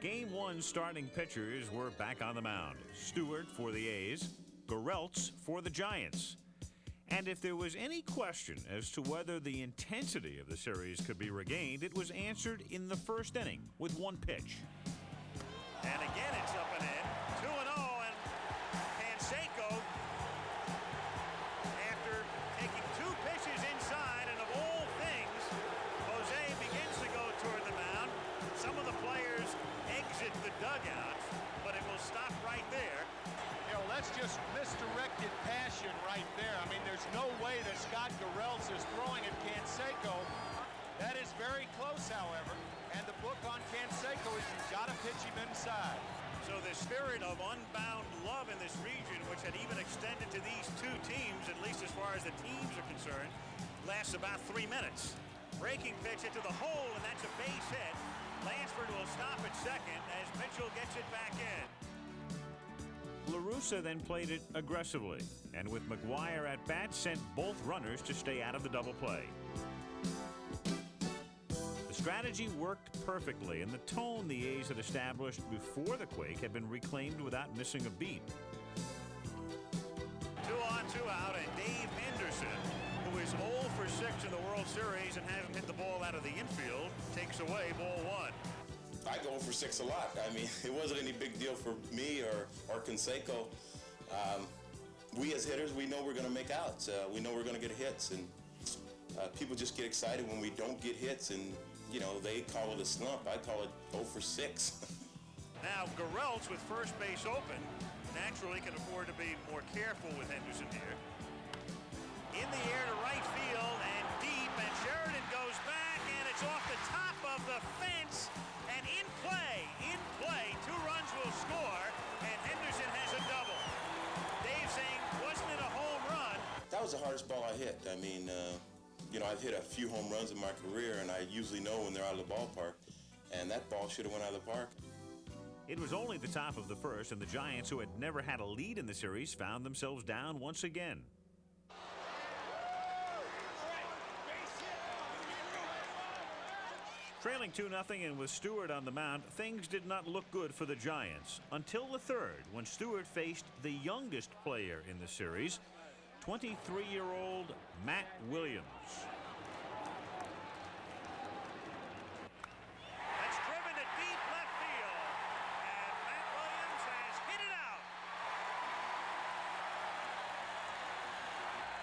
Game 1 starting pitchers were back on the mound. Stewart for the A's, Gereltz for the Giants. And if there was any question as to whether the intensity of the series could be regained, it was answered in the first inning with one pitch. And again, it's up and in. 2-0, and Canseco, after taking 2 pitches inside, and of all things, Jose begins to go toward the mound. Some of the players exit the dugout, but it will stop right there. You know, that's just misdirected passion right there. I mean, there's no way that Scott Gereltz is throwing at Canseco. That is very close, however. And the book on Canseco is you've got to pitch him inside. So the spirit of unbound love in this region, which had even extended to these 2 teams, at least as far as the teams are concerned, lasts about 3 minutes. Breaking pitch into the hole, and that's a base hit. Lansford will stop at second as Mitchell gets it back in. La Russa then played it aggressively, and with McGuire at bat, sent both runners to stay out of the double play. The strategy worked perfectly, and the tone the A's had established before the quake had been reclaimed without missing a beat. 2 on, 2 out, and Dave Henderson, who is 0 for 6 in the World Series and hasn't hit the ball out of the infield, takes away ball 1. I go for 6 a lot. I mean, it wasn't any big deal for me or Canseco. We as hitters, we know we're going to make outs. We know we're going to get hits, and people just get excited when we don't get hits, and you know, they call it a slump. I call it 0 for 6. Now, Gereltz with first base open naturally can afford to be more careful with Henderson here. In the air to right field and deep, and Sheridan goes back, and it's off the top of the fence. And in play, 2 runs will score, and Henderson has a double. Dave saying, wasn't it a home run? That was the hardest ball I hit. I mean, you know, I've hit a few home runs in my career, and I usually know when they're out of the ballpark, and that ball should have went out of the park. It was only the top of the first, and the Giants, who had never had a lead in the series, found themselves down once again. Trailing 2-0 and with Stewart on the mound, things did not look good for the Giants until the third, when Stewart faced the youngest player in the series, 23-year-old Matt Williams. That's driven to deep left field, and Matt Williams has hit it out.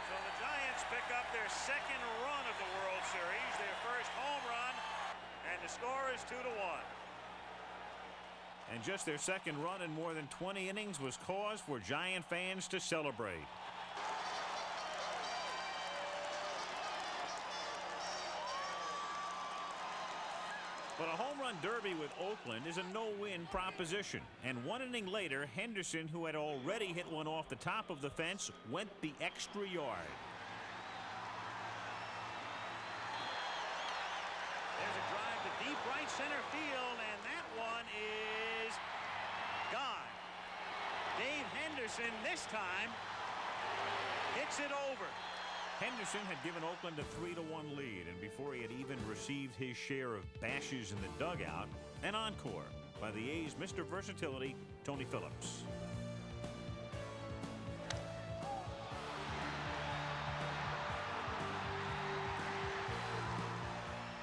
So the Giants pick up their second run of the World Series, their first home run, and the score is 2-1. And just their second run in more than 20 innings was cause for Giant fans to celebrate. But a home run derby with Oakland is a no-win proposition. And 1 inning later, Henderson, who had already hit one off the top of the fence, went the extra yard. There's a drive to deep right center field, and that one is gone. Dave Henderson this time hits it over. Henderson had given Oakland a 3-1 lead, and before he had even received his share of bashes in the dugout, an encore by the A's Mr. Versatility, Tony Phillips.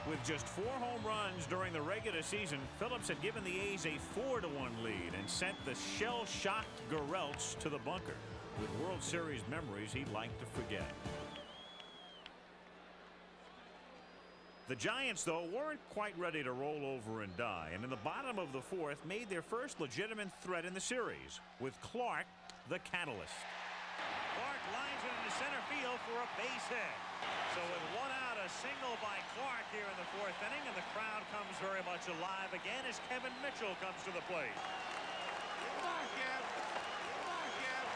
With just 4 home runs during the regular season, Phillips had given the A's a 4-1 lead and sent the shell-shocked Gereltz to the bunker with World Series memories he'd like to forget. The Giants, though, weren't quite ready to roll over and die, and in the bottom of the fourth made their first legitimate threat in the series with Clark, the catalyst. Clark lines it into center field for a base hit. So with 1 out, a single by Clark here in the 4th inning, and the crowd comes very much alive again as Kevin Mitchell comes to the plate. Come on, Kev. Come on, Kev.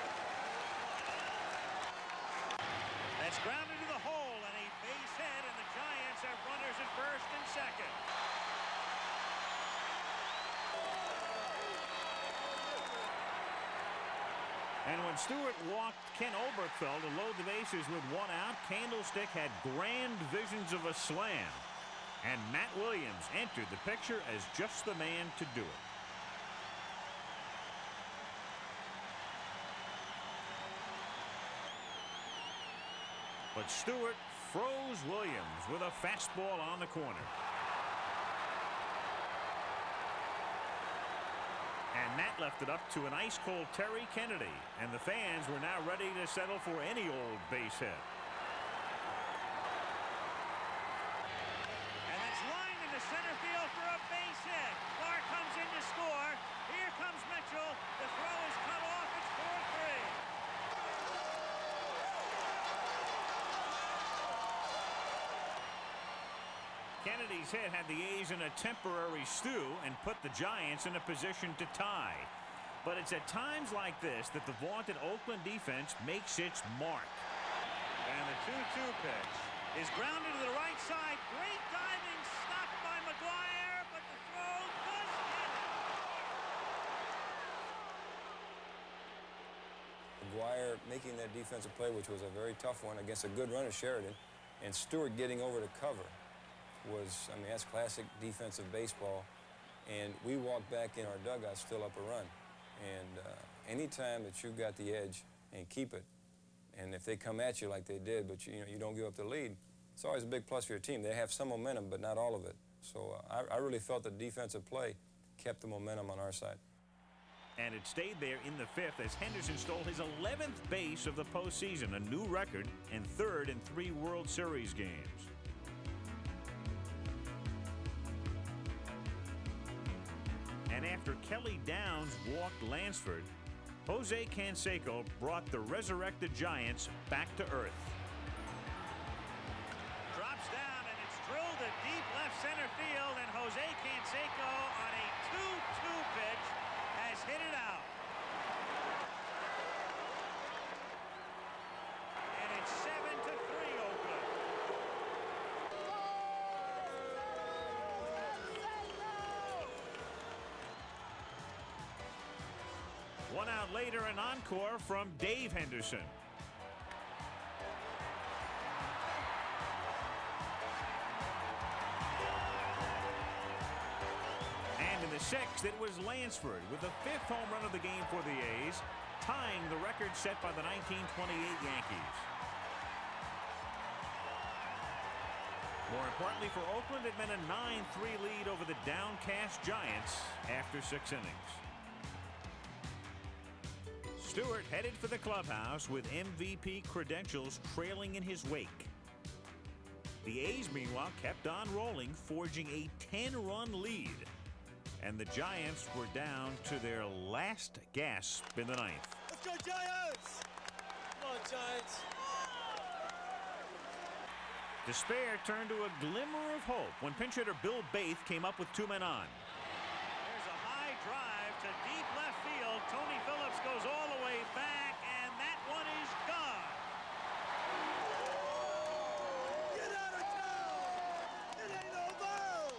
That's grounded to the hole, and a base hit, and the Giants have runners at first and second. And when Stewart walked Ken Oberkfell to load the bases with 1 out, Candlestick had grand visions of a slam. And Matt Williams entered the picture as just the man to do it. But Stewart froze Williams with a fastball on the corner. And that left it up to an ice-cold Terry Kennedy, and the fans were now ready to settle for any old base hit. And that's lined into center field for a base hit. Clark comes in to score. Here comes Mitchell. The throw is cut off. It's 4-3. Kennedy's hit had the A's in a temporary stew and put the Giants in a position to tie. But it's at times like this that the vaunted Oakland defense makes its mark. And the 2-2 pitch is grounded to the right side. Great diving, stopped by McGuire, but the throw does get it. McGuire making that defensive play, which was a very tough one against a good runner, Sheridan, and Stewart getting over to cover was, I mean, that's classic defensive baseball. And we walked back in our dugout still up a run. And anytime that you've got the edge and keep it, and if they come at you like they did, but you don't give up the lead, it's always a big plus for your team. They have some momentum, but not all of it. So I really felt the defensive play kept the momentum on our side. And it stayed there in the fifth as Henderson stole his 11th base of the postseason, a new record, and third in 3 World Series games. And after Kelly Downs walked Lansford, Jose Canseco brought the resurrected Giants back to earth. Drops down, and it's drilled to deep left center field, and Jose Canseco on a 2-2 pitch has hit it out. And it's 7-3 Oakland. One out later, an encore from Dave Henderson. And in the sixth, it was Lansford with the 5th home run of the game for the A's, tying the record set by the 1928 Yankees. More importantly for Oakland, it meant a 9-3 lead over the downcast Giants after 6 innings. Stewart headed for the clubhouse with MVP credentials trailing in his wake. The A's, meanwhile, kept on rolling, forging a 10-run lead. And the Giants were down to their last gasp in the 9th. Let's go, Giants! Come on, Giants. Despair turned to a glimmer of hope when pinch hitter Bill Baith came up with 2 men on. There's a high drive to deep left field. Tony Phillips goes all the way back, and that one is gone. Get out of town! It ain't over!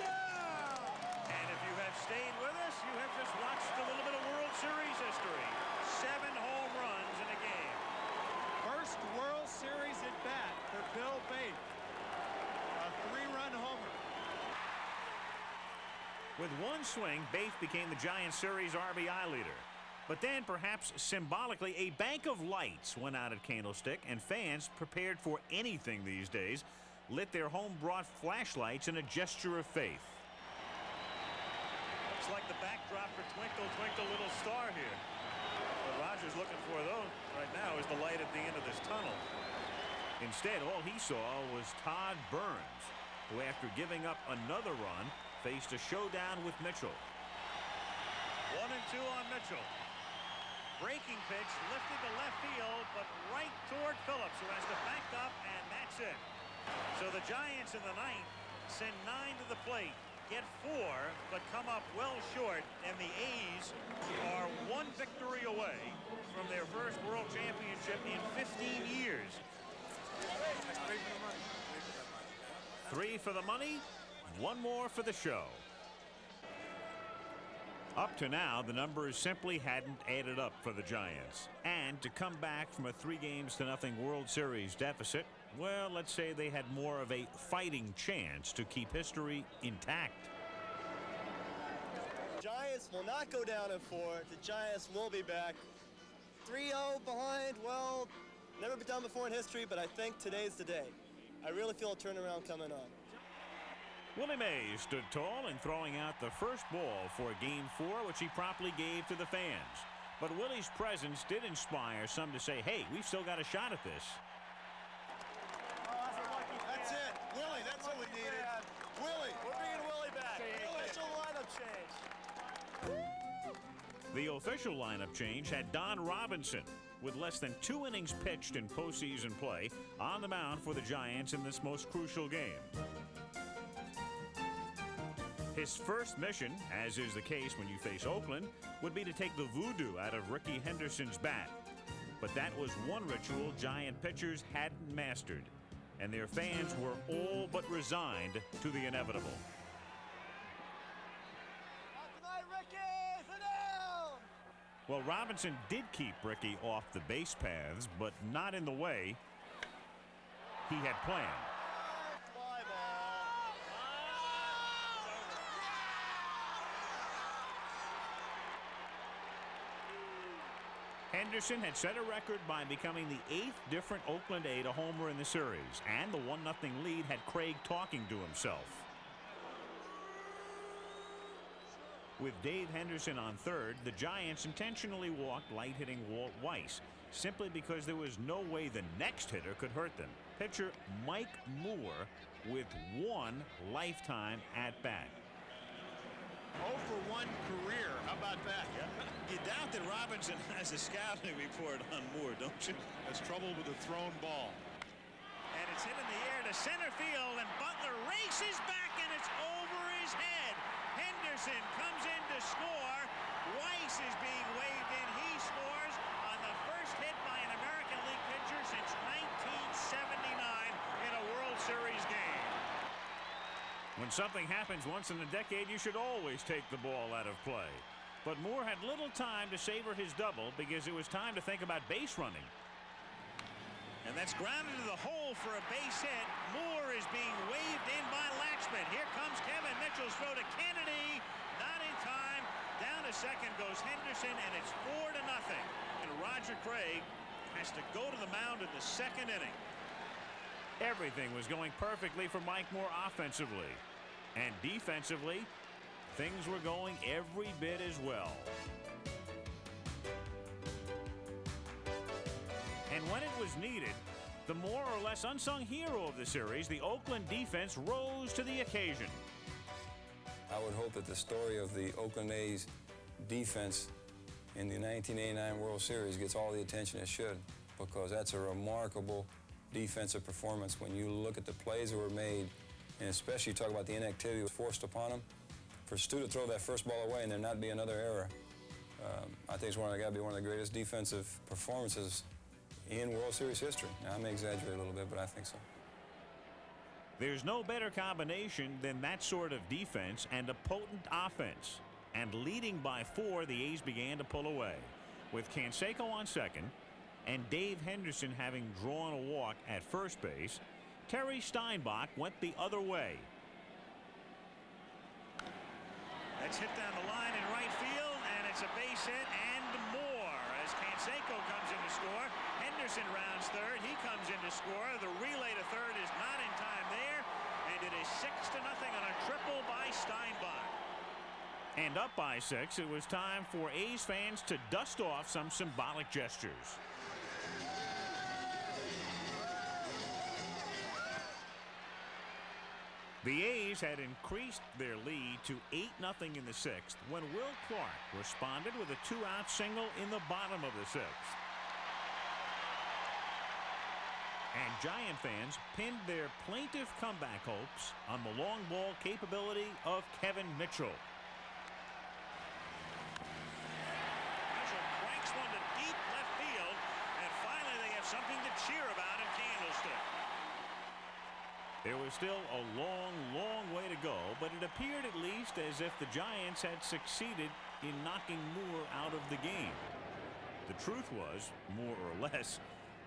Yeah! And if you have stayed with us, you have just watched a little bit of World Series history. 7 home runs in a game. First World Series at bat for Bill Baith. A 3-run homer. With one swing, Baith became the Giants series RBI leader. But then, perhaps symbolically, a bank of lights went out at Candlestick, and fans, prepared for anything these days, lit their home-brought flashlights in a gesture of faith. Looks like the backdrop for Twinkle, Twinkle, Little Star here. What Roger's looking for, though, right now is the light at the end of this tunnel. Instead, all he saw was Todd Burns, who, after giving up another run, faced a showdown with Mitchell. 1-2 on Mitchell. Breaking pitch lifted to left field, but right toward Phillips, who has to back up, and that's it. So the Giants in the 9th send 9 to the plate, get 4, but come up well short, and the A's are 1 victory away from their first World Championship in 15 years. 3 for the money, 1 more for the show. Up to now, the numbers simply hadn't added up for the Giants. And to come back from a 3-0 World Series deficit, well, let's say they had more of a fighting chance to keep history intact. Giants will not go down in 4. The Giants will be back. 3-0 behind, well, Never been done before in history, but I think today's the day. I really feel a turnaround coming on. Willie Mays stood tall in throwing out the first ball for Game 4, which he promptly gave to the fans. But Willie's presence did inspire some to say, hey, we've still got a shot at this. That's it. Willie, that's what we needed. Willie. We're bringing Willie back. Official lineup change. The official lineup change had Don Robinson, with less than 2 innings pitched in postseason play, on the mound for the Giants in this most crucial game. His first mission, as is the case when you face Oakland, would be to take the voodoo out of Rickey Henderson's bat. But that was one ritual Giant pitchers hadn't mastered, and their fans were all but resigned to the inevitable. Well, Robinson did keep Rickey off the base paths, but not in the way he had planned. Henderson had set a record by becoming the 8th different Oakland A to homer in the series, and the 1-0 lead had Craig talking to himself. With Dave Henderson on third, the Giants intentionally walked light-hitting Walt Weiss, simply because there was no way the next hitter could hurt them. Pitcher Mike Moore with 1 lifetime at-bat. 0 for 1 career. How about that? Yeah. You doubt that Robinson has a scouting report on Moore, don't you? Has trouble with a thrown ball. And it's hit in the air to center field, and Butler races back, and it's over his head. Henderson comes in to score. Weiss is being waved in. He scores on the first hit by an American League pitcher since 1979 in a World Series game. When something happens once in a decade, you should always take the ball out of play. But Moore had little time to savor his double because it was time to think about base running. And that's grounded to the hole for a base hit. Moore is being waved in by Laxman. Here comes Kevin Mitchell's throw to Kennedy. Not in time. Down to second goes Henderson, and it's 4-0. And Roger Craig has to go to the mound in the second inning. Everything was going perfectly for Mike Moore offensively. And defensively, things were going every bit as well. And when it was needed, the more or less unsung hero of the series, the Oakland defense, rose to the occasion. I would hope that the story of the Oakland A's defense in the 1989 World Series gets all the attention it should, because that's a remarkable defensive performance when you look at the plays that were made, and especially talk about the inactivity that was forced upon them. For Stu to throw that first ball away and there not be another error, I think it's got to be one of the greatest defensive performances in World Series history. Now, I may exaggerate a little bit, but I think so. There's no better combination than that sort of defense and a potent offense. And leading by 4, the A's began to pull away, with Canseco on second and Dave Henderson having drawn a walk at first base. Terry Steinbach went the other way. That's hit down the line in right field, and it's a base hit and more as Canseco comes in to score. Henderson rounds third. He comes in to score. The relay to third is not in time there, and it is 6-0 on a triple by Steinbach. And up by 6, it was time for A's fans to dust off some symbolic gestures. The A's had increased their lead to 8-0 in the 6th when Will Clark responded with a 2-out single in the bottom of the 6th. And Giant fans pinned their plaintive comeback hopes on the long ball capability of Kevin Mitchell. Mitchell cranks one to deep left field, and finally they have something to cheer about in Candlestick. There was still a long, long way to go, but it appeared at least as if the Giants had succeeded in knocking Moore out of the game. The truth was, more or less,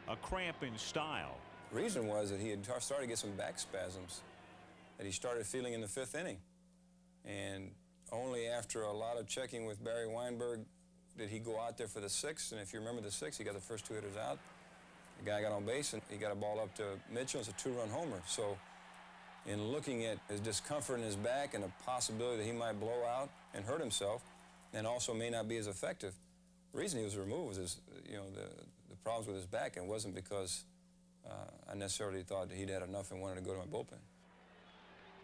a cramp in style. The reason was that he had started to get some back spasms that he started feeling in the 5th inning. And only after a lot of checking with Barry Weinberg did he go out there for the 6th. And if you remember the 6th, he got the first 2 hitters out. The guy got on base, and he got a ball up to Mitchell. It's a 2-run homer. So in looking at his discomfort in his back and the possibility that he might blow out and hurt himself and also may not be as effective, the reason he was removed was his, the problems with his back, and it wasn't because I necessarily thought that he'd had enough and wanted to go to my bullpen.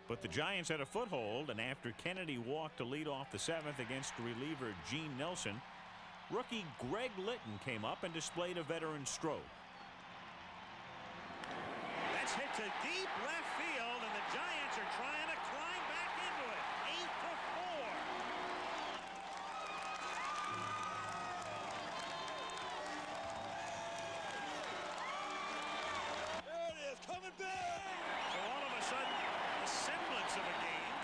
But the Giants had a foothold, and after Kennedy walked to lead off the 7th against reliever Gene Nelson, rookie Greg Litton came up and displayed a veteran stroke. That's hit to deep left field, and the Giants are trying to climb back into it. 8-4. There it is, coming back! So all of a sudden, a semblance of a game.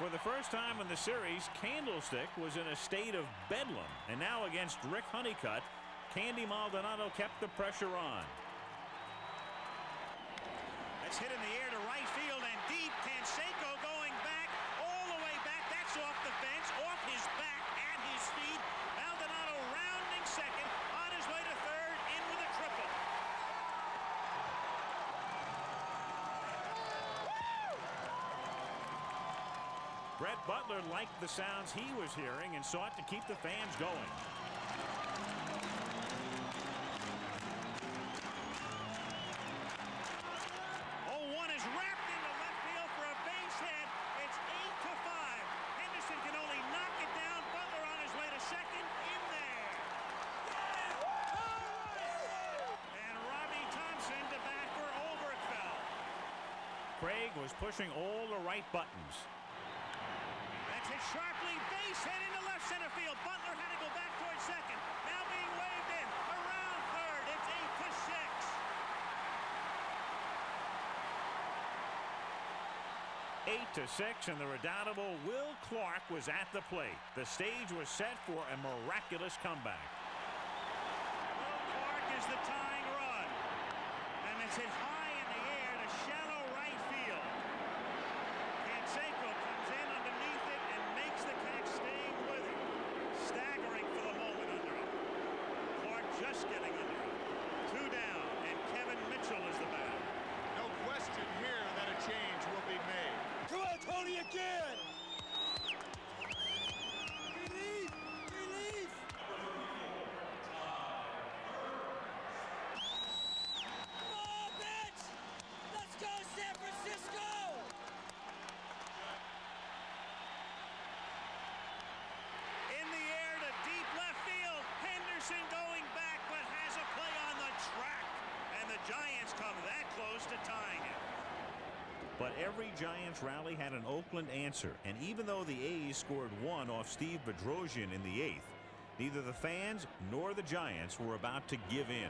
For the first time in the series, Candlestick was in a state of bedlam, and now against Rick Honeycutt, Candy Maldonado kept the pressure on. That's hit in the air to right field and deep. Canseco going back, all the way back. That's off the fence, off his back, at his feet. Maldonado rounding second, on his way to third, in with a triple. Brett Butler liked the sounds he was hearing and sought to keep the fans going. 0-1 is wrapped into left field for a base hit. It's 8-5. Henderson can only knock it down. Butler on his way to second, in there. And Robbie Thompson to bat for Overfeld. Craig was pushing all the right buttons. That's hit sharply, base hit into left center field. Butler had to go back towards second. Now being waved in, around third. It's 8-6, and the redoubtable Will Clark was at the plate. The stage was set for a miraculous comeback. Will Clark is the tying run, and it's hit high in the air to shallow right field. Canseco comes in underneath it and makes the catch, staying with it. Staggering for the moment under him. Clark just getting under him. 2 down, and Kevin Mitchell is the batter. No question here that a change will be made. Come on, Tony, again! Relief! Relief! Come on, bitch! Let's go, San Francisco! In the air to deep left field. Henderson going back, but has a play on the track. And the Giants come that close to tying it. But every Giants rally had an Oakland answer, and even though the A's scored 1 off Steve Bedrosian in the 8th, neither the fans nor the Giants were about to give in.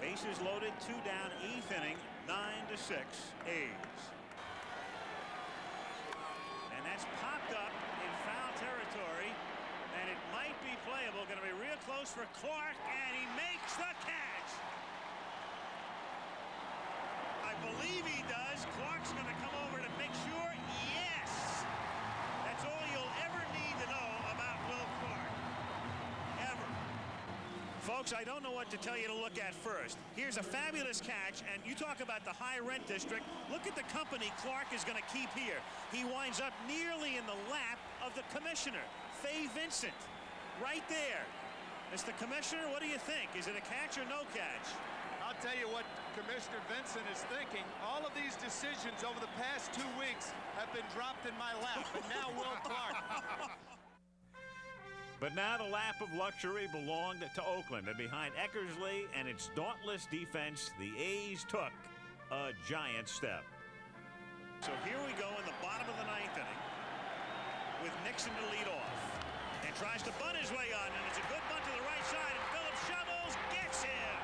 Bases loaded, 2 down, 8th inning, 9-6 A's. And that's popped up in foul territory, and it might be playable. Going to be real close for Clark, and he makes the catch. I believe he does. Clark's going to come over to make sure. Yes! That's all you'll ever need to know about Will Clark. Ever. Folks, I don't know what to tell you to look at first. Here's a fabulous catch, and you talk about the high rent district. Look at the company Clark is going to keep here. He winds up nearly in the lap of the commissioner, Fay Vincent, right there. Mr. Commissioner, what do you think? Is it a catch or no catch? I'll tell you what Commissioner Vincent is thinking. All of these decisions over the past 2 weeks have been dropped in my lap, and now Will Clark. But now the lap of luxury belonged to Oakland, and behind Eckersley and its dauntless defense, the A's took a giant step. So here we go in the bottom of the 9th inning with Nixon to lead off. And tries to bunt his way on, and it's a good bunt to the right side, and Phillips shovels, gets him.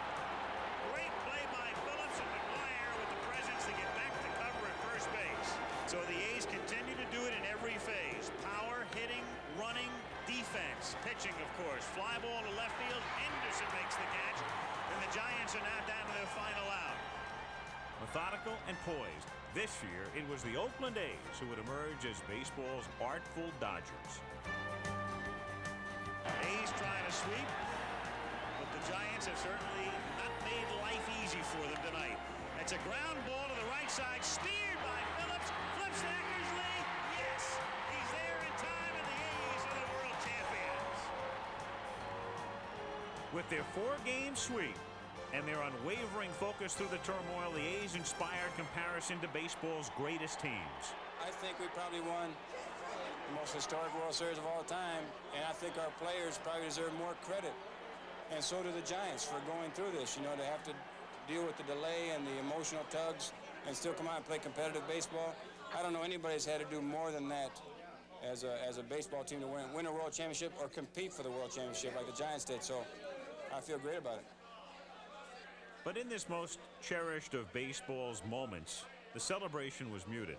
Great play by Phillips, and McGuire with the presence to get back to cover at first base. So the A's continue to do it in every phase. Power, hitting, running, defense, pitching, of course. Fly ball to left field. Henderson makes the catch, and the Giants are now down to their final out. Methodical and poised. This year, it was the Oakland A's who would emerge as baseball's artful Dodgers. A's trying to sweep. certainly not made life easy for them tonight. It's a ground ball to the right side, speared by Phillips, flips to Eckersley. Yes, he's there in time, and the A's are the world champions. With their 4-game sweep and their unwavering focus through the turmoil, the A's inspired comparison to baseball's greatest teams. I think we probably won the most historic World Series of all time, and I think our players probably deserve more credit. And so do the Giants for going through this, you know, to have to deal with the delay and the emotional tugs and still come out and play competitive baseball. I don't know anybody's had to do more than that as a baseball team to win a world championship or compete for the world championship like the Giants did, so I feel great about it. But in this most cherished of baseball's moments, the celebration was muted.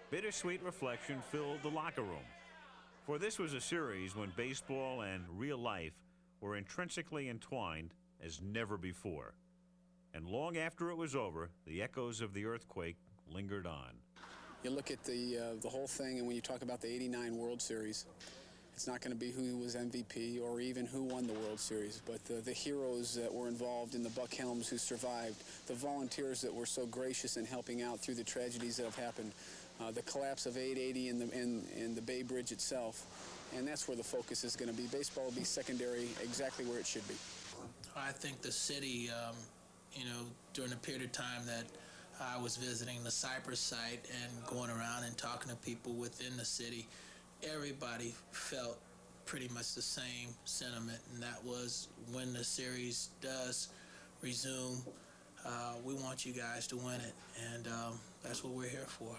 Bittersweet reflection filled the locker room. For this was a series when baseball and real life were intrinsically entwined as never before. And long after it was over, the echoes of the earthquake lingered on. You look at the whole thing, and when you talk about the '89 World Series, it's not going to be who was MVP or even who won the World Series, but the heroes that were involved in the Buck Helms who survived, the volunteers that were so gracious in helping out through the tragedies that have happened, the collapse of 880 in the Bay Bridge itself, and that's where the focus is going to be. Baseball will be secondary, exactly where it should be. I think the city, during the period of time that I was visiting the Cypress site and going around and talking to people within the city, everybody felt pretty much the same sentiment, and that was when the series does resume, we want you guys to win it, and that's what we're here for.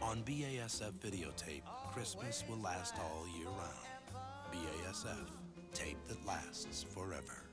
On BASF videotape, Christmas will last all year round. BASF, tape that lasts forever.